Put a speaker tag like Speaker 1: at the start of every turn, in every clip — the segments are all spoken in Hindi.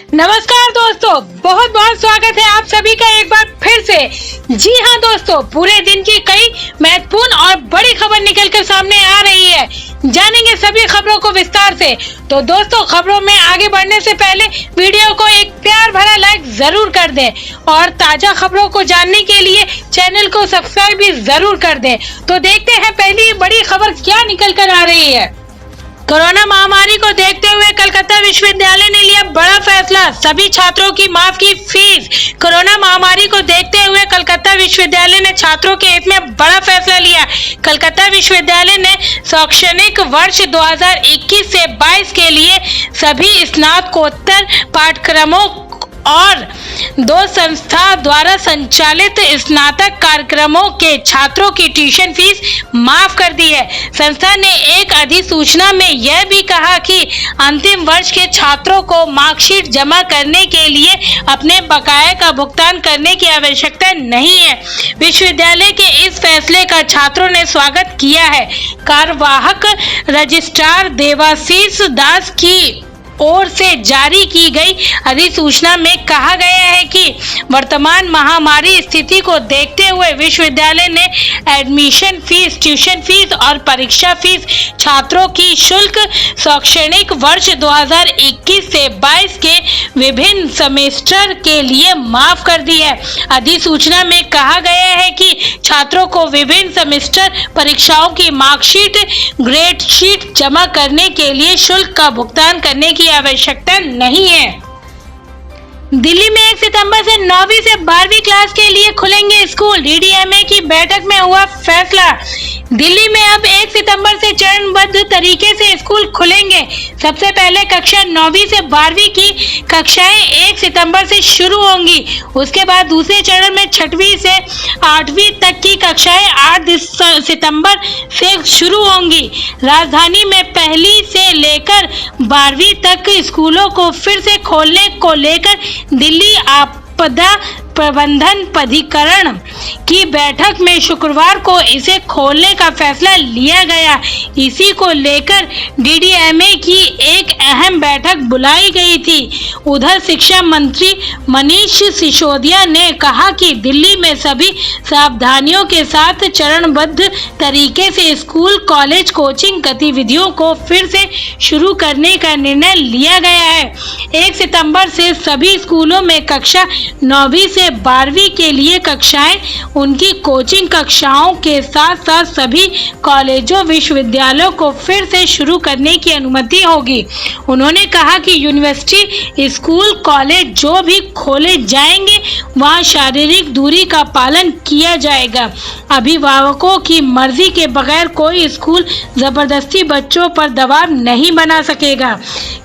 Speaker 1: नमस्कार दोस्तों, बहुत बहुत स्वागत है आप सभी का एक बार फिर से। जी हाँ दोस्तों, पूरे दिन की कई महत्वपूर्ण और बड़ी खबर निकलकर सामने आ रही है। जानेंगे सभी खबरों को विस्तार से। तो दोस्तों, खबरों में आगे बढ़ने से पहले वीडियो को एक प्यार भरा लाइक जरूर कर दें और ताजा खबरों को जानने के लिए चैनल को सब्सक्राइब भी जरूर कर दें। तो देखते हैं पहली बड़ी खबर क्या निकल कर आ रही है। कोरोना महामारी को देखते हुए कलकत्ता विश्वविद्यालय ने लिया बड़ा फैसला, सभी छात्रों की माफ की फीस। कोरोना महामारी को देखते हुए कलकत्ता विश्वविद्यालय ने छात्रों के हित में बड़ा फैसला लिया। कलकत्ता विश्वविद्यालय ने शैक्षणिक वर्ष 2021 से 22 के लिए सभी स्नातकोत्तर पाठ्यक्रमों और 2 संस्था द्वारा संचालित स्नातक कार्यक्रमों के छात्रों की ट्यूशन फीस माफ कर दी है। संस्था ने एक अधिसूचना में यह भी कहा कि अंतिम वर्ष के छात्रों को मार्कशीट जमा करने के लिए अपने बकाया का भुगतान करने की आवश्यकता नहीं है। विश्वविद्यालय के इस फैसले का छात्रों ने स्वागत किया है। कार्यवाहक रजिस्ट्रार देवाशीष दास की ओर से जारी की गई अधिसूचना में कहा गया है कि वर्तमान महामारी स्थिति को देखते हुए विश्वविद्यालय ने एडमिशन फीस, ट्यूशन फीस और परीक्षा फीस छात्रों की शुल्क शैक्षणिक वर्ष 2021 से 22 के विभिन्न सेमेस्टर के लिए माफ कर दी है। अधिसूचना में कहा गया है कि छात्रों को विभिन्न सेमेस्टर परीक्षाओं की मार्कशीट, ग्रेड शीट जमा करने के लिए शुल्क का भुगतान करने की आवश्यकता नहीं है। दिल्ली में 1 सितंबर से 9वीं से 12वीं क्लास के लिए खुलेंगे स्कूल। डीडीएमए की बैठक में हुआ फैसला। दिल्ली में अब 1 सितंबर से चरणबद्ध तरीके से स्कूल खुलेंगे। सबसे पहले कक्षा 9वीं से 12वीं की कक्षाएं 1 सितंबर से शुरू होंगी। उसके बाद दूसरे चरण में 6वीं से 8वीं तक की कक्षाएं 8 सितंबर से शुरू होंगी। राजधानी में 1ली से लेकर 12वीं तक स्कूलों को फिर से खोलने को लेकर दिल्ली आपदा प्रबंधन प्राधिकरण की बैठक में शुक्रवार को इसे खोलने का फैसला लिया गया। इसी को लेकर डीडीएमए की एक अहम बैठक बुलाई गई थी। उधर शिक्षा मंत्री मनीष सिसोदिया ने कहा कि दिल्ली में सभी सावधानियों के साथ चरणबद्ध तरीके से स्कूल, कॉलेज, कोचिंग गतिविधियों को फिर से शुरू करने का निर्णय लिया गया है। 1 सितंबर से सभी स्कूलों में कक्षा 9वीं से 12वीं के लिए कक्षाएं, उनकी कोचिंग कक्षाओं के साथ साथ सभी कॉलेजों, विश्वविद्यालयों को फिर से शुरू करने की अनुमति होगी। उन्होंने कहा कि यूनिवर्सिटी, स्कूल, कॉलेज जो भी खोले जाएंगे वहां शारीरिक दूरी का पालन किया जाएगा। अभिभावकों की मर्जी के बगैर कोई स्कूल जबरदस्ती बच्चों पर दबाव नहीं बना सकेगा।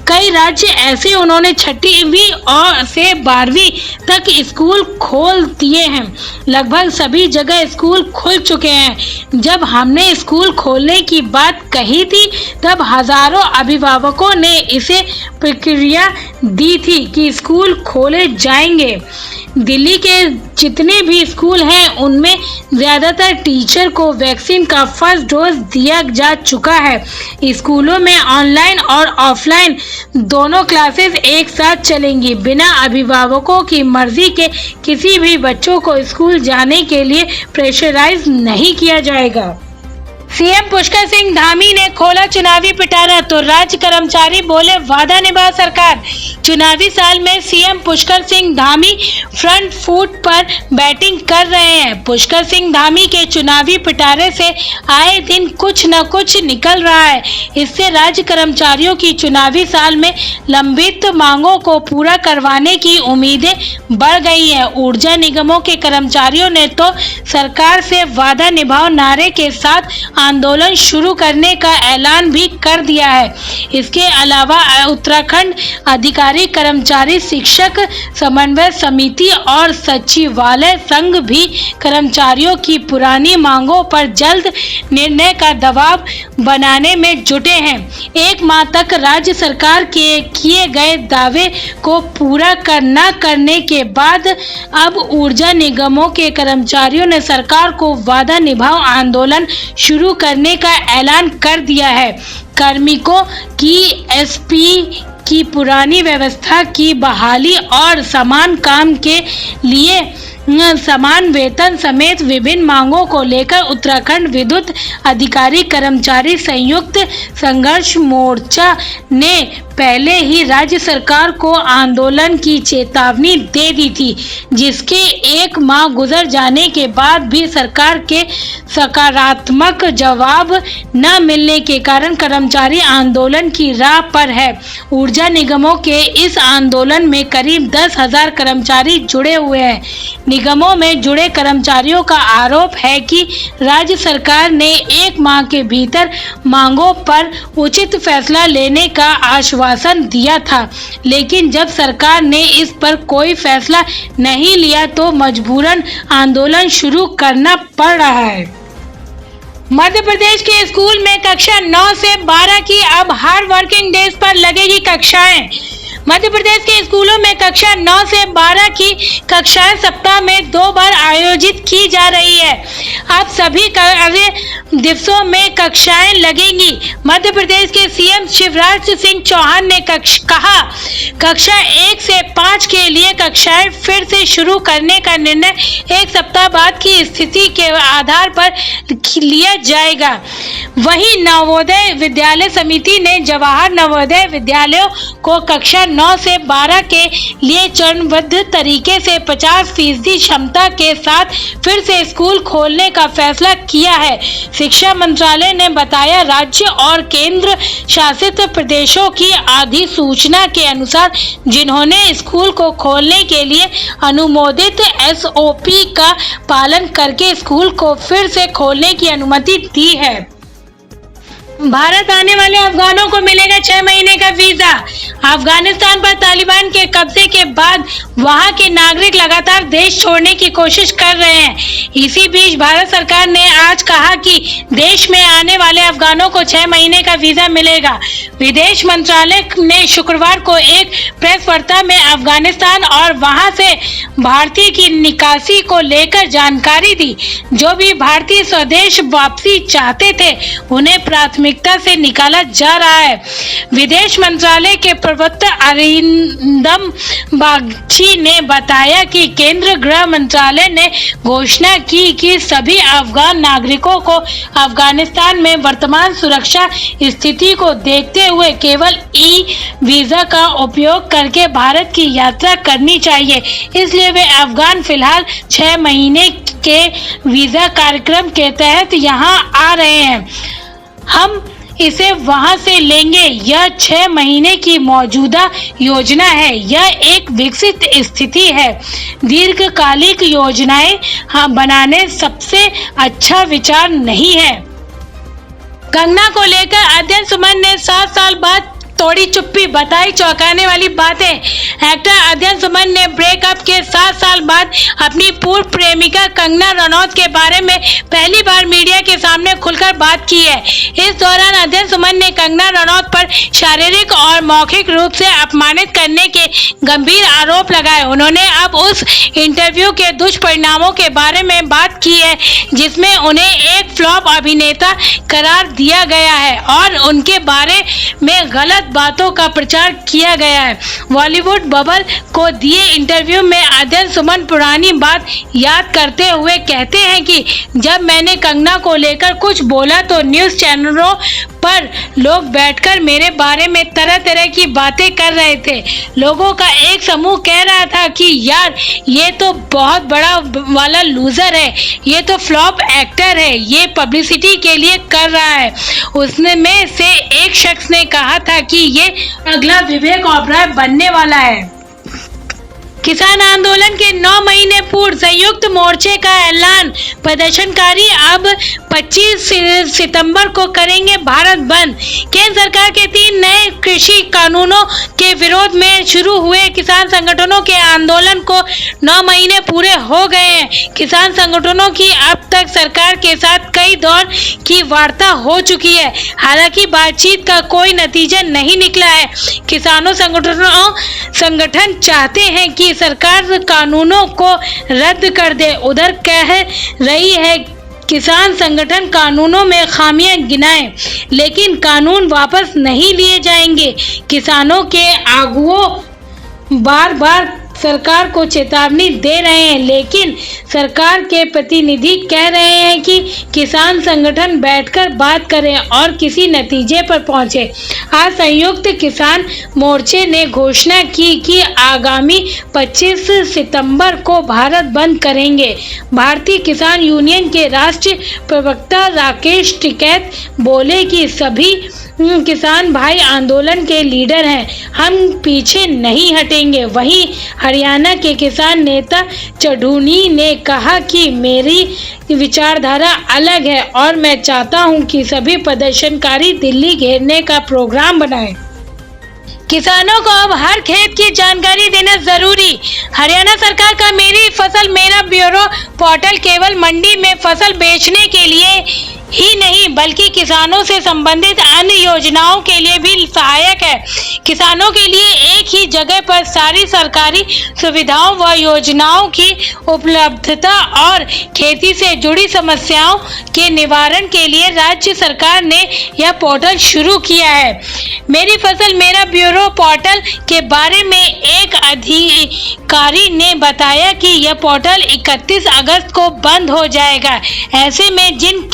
Speaker 1: कई राज्य ऐसे उन्होंने 6वीं और से 12वीं तक स्कूल खोल दिए हैं। लगभग सभी जगह स्कूल खुल चुके हैं। जब हमने स्कूल खोलने की बात कही थी तब हजारों अभिभावकों ने इसे प्रक्रिया दी थी कि स्कूल खोले जाएंगे। दिल्ली के जितने भी स्कूल हैं उनमें ज़्यादातर टीचर को वैक्सीन का फर्स्ट डोज दिया जा चुका है। स्कूलों में ऑनलाइन और ऑफलाइन दोनों क्लासेस एक साथ चलेंगी। बिना अभिभावकों की मर्जी के किसी भी बच्चों को स्कूल जाने के लिए प्रेशराइज नहीं किया जाएगा। सीएम पुष्कर सिंह धामी ने खोला चुनावी पिटारा तो राज्य कर्मचारी बोले वादा निभा सरकार। चुनावी साल में CM Pushkar Singh Dhami front foot पर बैटिंग कर रहे हैं। पुष्कर सिंह धामी के चुनावी पिटारे से आए दिन कुछ न कुछ निकल रहा है। इससे राज्य कर्मचारियों की चुनावी साल में लंबित मांगों को पूरा करवाने की उम्मीदें बढ़ गई हैं। ऊर्जा निगमों के कर्मचारियों ने तो सरकार से वादा निभाओ नारे के साथ आंदोलन शुरू करने का ऐलान भी कर दिया है। इसके अलावा उत्तराखंड अधिकारी कर्मचारी शिक्षक समन्वय समिति और सचिवालय संघ भी कर्मचारियों की पुरानी मांगों पर जल्द निर्णय का दबाव बनाने में जुटे हैं। 1 माह तक राज्य सरकार के किए गए दावे को पूरा न करने के बाद अब ऊर्जा निगमों के कर्मचारियों ने सरकार को वादा निभाओ आंदोलन शुरू करने का ऐलान कर दिया है। कार्मिकों की एसपी की पुरानी व्यवस्था की बहाली और समान काम के लिए समान वेतन समेत विभिन्न मांगों को लेकर उत्तराखंड विद्युत अधिकारी कर्मचारी संयुक्त संघर्ष मोर्चा ने पहले ही राज्य सरकार को आंदोलन की चेतावनी दे दी थी, जिसके एक माह गुजर जाने के बाद भी सरकार के सकारात्मक जवाब न मिलने के कारण कर्मचारी आंदोलन की राह पर है। ऊर्जा निगमों के इस आंदोलन में करीब 10,000 कर्मचारी जुड़े हुए हैं। निगमों में जुड़े कर्मचारियों का आरोप है कि राज्य सरकार ने एक माह के भीतर मांगों पर उचित फैसला लेने का आश्वासन दिया था, लेकिन जब सरकार ने इस पर कोई फैसला नहीं लिया तो मजबूरन आंदोलन शुरू करना पड़ रहा है। मध्य प्रदेश के स्कूल में कक्षा 9 से 12 की अब हर वर्किंग डेज पर लगेगी कक्षाएं। मध्य प्रदेश के स्कूलों में कक्षा 9 से 12 की कक्षाएं सप्ताह में 2 बार आयोजित की जा रही है। अब सभी कार्य दिवसों में कक्षाएं लगेंगी। मध्य प्रदेश के सीएम शिवराज सिंह चौहान ने कहा, कक्षा 1 से 5 के लिए कक्षाएं फिर से शुरू करने का निर्णय एक सप्ताह बाद की स्थिति के आधार पर लिया जाएगा। वहीं नवोदय विद्यालय समिति ने जवाहर नवोदय विद्यालयों को कक्षा 9 से 12 के लिए चरणबद्ध तरीके से 50% क्षमता के साथ फिर से स्कूल खोलने का फैसला किया है। शिक्षा मंत्रालय ने बताया, राज्य और केंद्र शासित प्रदेशों की अधिसूचना के अनुसार जिन्होंने स्कूल को खोलने के लिए अनुमोदित एसओपी का पालन करके स्कूल को फिर से खोलने की अनुमति दी है। भारत आने वाले अफगानों को मिलेगा 6 महीने का वीजा। अफगानिस्तान पर तालिबान के कब्जे के बाद वहां के नागरिक लगातार देश छोड़ने की कोशिश कर रहे हैं। इसी बीच भारत सरकार ने आज कहा कि देश में आने वाले अफगानों को 6 महीने का वीजा मिलेगा। विदेश मंत्रालय ने शुक्रवार को एक प्रेस वार्ता में अफगानिस्तान और वहां से भारतीय की निकासी को लेकर जानकारी दी। जो भी भारतीय स्वदेश वापसी चाहते थे उन्हें प्राथमिकता से निकाला जा रहा है। विदेश मंत्रालय के प्रवक्ता अरिंदम बागची ने बताया कि केंद्रीय गृह मंत्रालय ने घोषणा की कि सभी अफगान नागरिकों को अफगानिस्तान में वर्तमान सुरक्षा स्थिति को देखते हुए केवल ई वीजा का उपयोग करके भारत की यात्रा करनी चाहिए। इसलिए वे अफगान फिलहाल 6 महीने के वीजा कार्यक्रम के तहत यहां आ रहे हैं। हम इसे वहां से लेंगे। यह 6 महीने की मौजूदा योजना है। यह एक विकसित स्थिति है। दीर्घकालिक योजनाएं बनाने सबसे अच्छा विचार नहीं है। कंगना को लेकर अध्ययन सुमन ने 7 साल बाद तोड़ी चुप्पी, बताई चौंकाने वाली बातें। एक्टर अध्ययन सुमन ने ब्रेकअप के 7 साल बाद अपनी पूर्व प्रेमिका कंगना रनौत के बारे में पहली बार मीडिया के सामने खुलकर बात की है। इस दौरान अध्ययन सुमन ने कंगना रनौत पर शारीरिक और मौखिक रूप से अपमानित करने के गंभीर आरोप लगाए। उन्होंने अब उस इंटरव्यू के दुष्परिणामों के बारे में बात की है जिसमें उन्हें एक फ्लॉप अभिनेता करार दिया गया है और उनके बारे में गलत बातों का प्रचार किया गया है। बॉलीवुड बबल को दिए इंटरव्यू में अध्ययन सुमन पुरानी बात याद करते हुए कहते हैं कि जब मैंने कंगना को लेकर कुछ बोला तो न्यूज़ चैनलों पर लोग बैठकर मेरे बारे में तरह तरह की बातें कर रहे थे। लोगों का एक समूह कह रहा था कि यार ये तो बहुत बड़ा वाला लूजर है, ये तो फ्लॉप एक्टर है, ये पब्लिसिटी के लिए कर रहा है। उसने में से एक शख्स ने कहा था कि ये अगला विवेक ओबरॉय बनने वाला है। किसान आंदोलन के 9 महीने पूर्व, संयुक्त मोर्चे का ऐलान। प्रदर्शनकारी अब 25 सितंबर को करेंगे भारत बंद। केंद्र सरकार के 3 नए कृषि कानूनों के विरोध में शुरू हुए किसान संगठनों के आंदोलन को 9 महीने पूरे हो गए हैं। किसान संगठनों की अब तक सरकार के साथ कई दौर की वार्ता हो चुकी है। हालांकि बातचीत का कोई नतीजा नहीं निकला है। किसानों संगठन चाहते हैं कि सरकार कानूनों को रद्द कर दे। उधर कह रही है किसान संगठन कानूनों में खामियां गिनाएं, लेकिन कानून वापस नहीं लिए जाएंगे। किसानों के आगुओं बार बार सरकार को चेतावनी दे रहे हैं, लेकिन सरकार के प्रतिनिधि कह रहे हैं कि किसान संगठन बैठकर बात करें और किसी नतीजे पर पहुंचे। आज संयुक्त किसान मोर्चे ने घोषणा की कि आगामी 25 सितंबर को भारत बंद करेंगे। भारतीय किसान यूनियन के राष्ट्रीय प्रवक्ता राकेश टिकैत बोले कि सभी किसान भाई आंदोलन के लीडर हैं, हम पीछे नहीं हटेंगे। वहीं हरियाणा के किसान नेता चढ़ूनी ने कहा कि मेरी विचारधारा अलग है और मैं चाहता हूं कि सभी प्रदर्शनकारी दिल्ली घेरने का प्रोग्राम बनाएं। किसानों को अब हर खेत की जानकारी देना जरूरी। हरियाणा सरकार का मेरी फसल मेरा ब्यूरो पोर्टल केवल मंडी में फसल बेचने के लिए ही नहीं बल्कि किसानों से संबंधित अन्य योजनाओं के लिए भी सहायक है। किसानों के लिए एक ही जगह पर सारी सरकारी सुविधाओं व योजनाओं की उपलब्धता और खेती से जुड़ी समस्याओं के निवारण के लिए राज्य सरकार ने यह पोर्टल शुरू किया है। मेरी फसल मेरा ब्यूरो पोर्टल के बारे में एक अधिकारी ने बताया कि यह पोर्टल 31 अगस्त को बंद हो जाएगा। ऐसे में जिन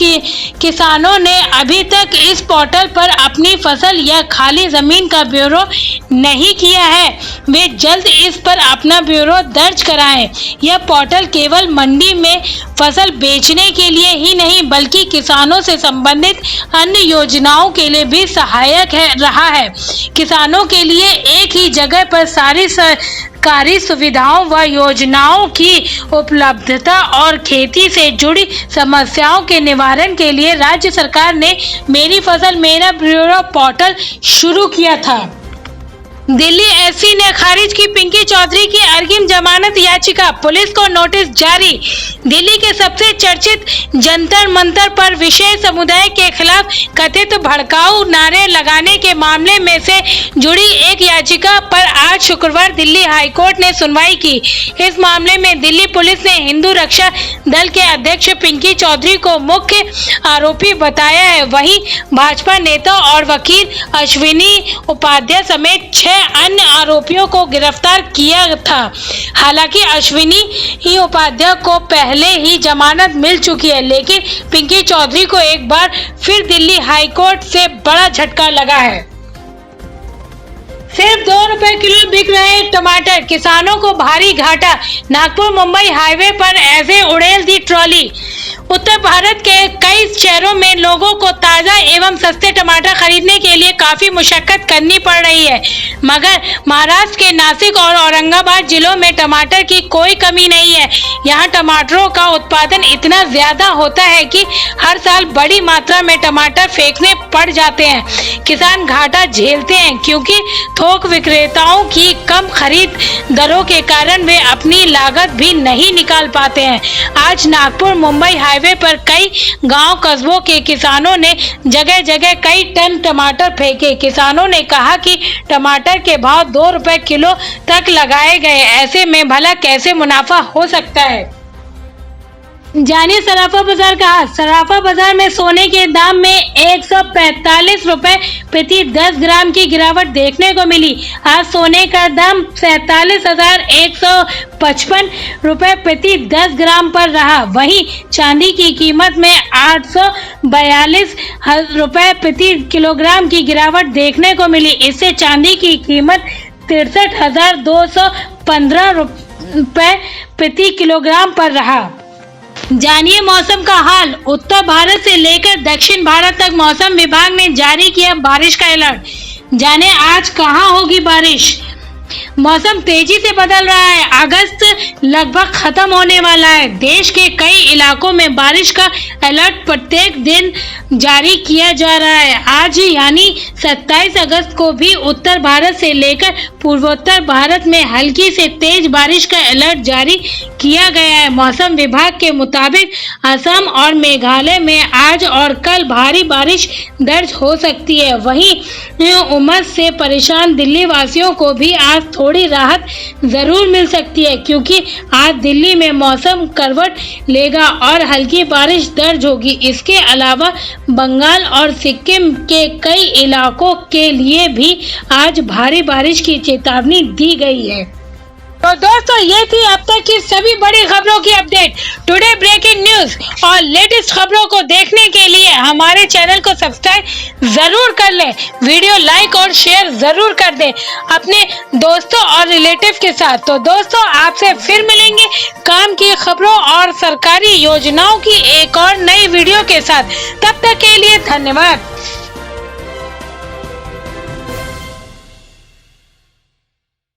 Speaker 1: किसानों ने अभी तक इस पोर्टल पर अपनी फसल या खाली जमीन का ब्यौरा नहीं किया है, वे जल्द इस पर अपना ब्यौरा दर्ज कराएं। यह पोर्टल केवल मंडी में फसल बेचने के लिए ही नहीं बल्कि किसानों से संबंधित अन्य योजनाओं के लिए भी सहायक रहा है। किसानों के लिए एक ही जगह पर सारी सरकारी सुविधाओं व योजनाओं की उपलब्धता और खेती से जुड़ी समस्याओं के निवारण के लिए राज्य सरकार ने मेरी फसल मेरा ब्यौरा पोर्टल शुरू किया था। दिल्ली एसपी ने खारिज की पिंकी चौधरी की अग्रिम जमानत याचिका, पुलिस को नोटिस जारी। दिल्ली के सबसे चर्चित जंतर मंतर पर विशेष समुदाय के खिलाफ कथित भड़काऊ नारे लगाने के मामले में से जुड़ी एक याचिका पर आज शुक्रवार दिल्ली हाईकोर्ट ने सुनवाई की। इस मामले में दिल्ली पुलिस ने हिंदू रक्षा दल के अध्यक्ष पिंकी चौधरी को मुख्य आरोपी बताया है। वहीं भाजपा नेता और वकील अश्विनी उपाध्याय समेत 6 अन्य आरोपियों को गिरफ्तार किया था। हालांकि अश्विनी ही उपाध्याय को पहले ही जमानत मिल चुकी है, लेकिन पिंकी चौधरी को एक बार फिर दिल्ली हाईकोर्ट से बड़ा झटका लगा है। सिर्फ 2 रुपए किलो बिक रहे टमाटर, किसानों को भारी घाटा। नागपुर मुंबई हाईवे पर ऐसे उड़ेल दी ट्रॉली। उत्तर भारत के कई शहरों में लोगों को ताजा एवं सस्ते टमाटर खरीदने के लिए काफी मुशक्कत करनी पड़ रही है, मगर महाराष्ट्र के नासिक और औरंगाबाद जिलों में टमाटर की कोई कमी नहीं है। यहाँ टमाटरों का उत्पादन इतना ज्यादा होता है कि हर साल बड़ी मात्रा में टमाटर फेंकने पड़ जाते हैं। किसान घाटा झेलते हैं क्योंकि थोक विक्रेताओं की कम खरीद दरों के कारण वे अपनी लागत भी नहीं निकाल पाते हैं। आज नागपुर मुंबई हाईवे पर कई गांव कस्बों के किसानों ने जगह जगह कई टन टमाटर फेंके। किसानों ने कहा कि टमाटर के भाव 2 रुपए किलो तक लगाए गए, ऐसे में भला कैसे मुनाफा हो सकता है। जानिए सराफा बाजार का हाल। सराफा बाजार में सोने के दाम में 145 रुपए प्रति 10 ग्राम की गिरावट देखने को मिली। आज सोने का दाम 47,155 रुपए प्रति 10 ग्राम पर रहा। वहीं चांदी की कीमत में 842 रुपए प्रति किलोग्राम की गिरावट देखने को मिली। इससे चांदी की कीमत 63,215 रुपए प्रति किलोग्राम पर रहा। जानिए मौसम का हाल। उत्तर भारत से लेकर दक्षिण भारत तक मौसम विभाग ने जारी किया बारिश का अलर्ट। जाने आज कहां होगी बारिश। मौसम तेजी से बदल रहा है। अगस्त लगभग खत्म होने वाला है। देश के कई इलाकों में बारिश का अलर्ट प्रत्येक दिन जारी किया जा रहा है। आज यानी 27 अगस्त को भी उत्तर भारत से लेकर पूर्वोत्तर भारत में हल्की से तेज बारिश का अलर्ट जारी किया गया है। मौसम विभाग के मुताबिक असम और मेघालय में आज और कल भारी बारिश दर्ज हो सकती है। वहीं उमस से परेशान दिल्ली वासियों को भी आज आज थोड़ी राहत जरूर मिल सकती है, क्योंकि आज दिल्ली में मौसम करवट लेगा और हल्की बारिश दर्ज होगी। इसके अलावा बंगाल और सिक्किम के कई इलाकों के लिए भी आज भारी बारिश की चेतावनी दी गई है। तो दोस्तों, ये थी अब तक की सभी बड़ी खबरों की अपडेट। टुडे ब्रेकिंग न्यूज और लेटेस्ट खबरों को देखने के लिए हमारे चैनल को सब्सक्राइब जरूर कर लें, वीडियो लाइक और शेयर जरूर कर दें अपने दोस्तों और रिलेटिव के साथ। तो दोस्तों, आपसे फिर मिलेंगे काम की खबरों और सरकारी योजनाओं की एक और नई वीडियो के साथ। तब तक के लिए धन्यवाद।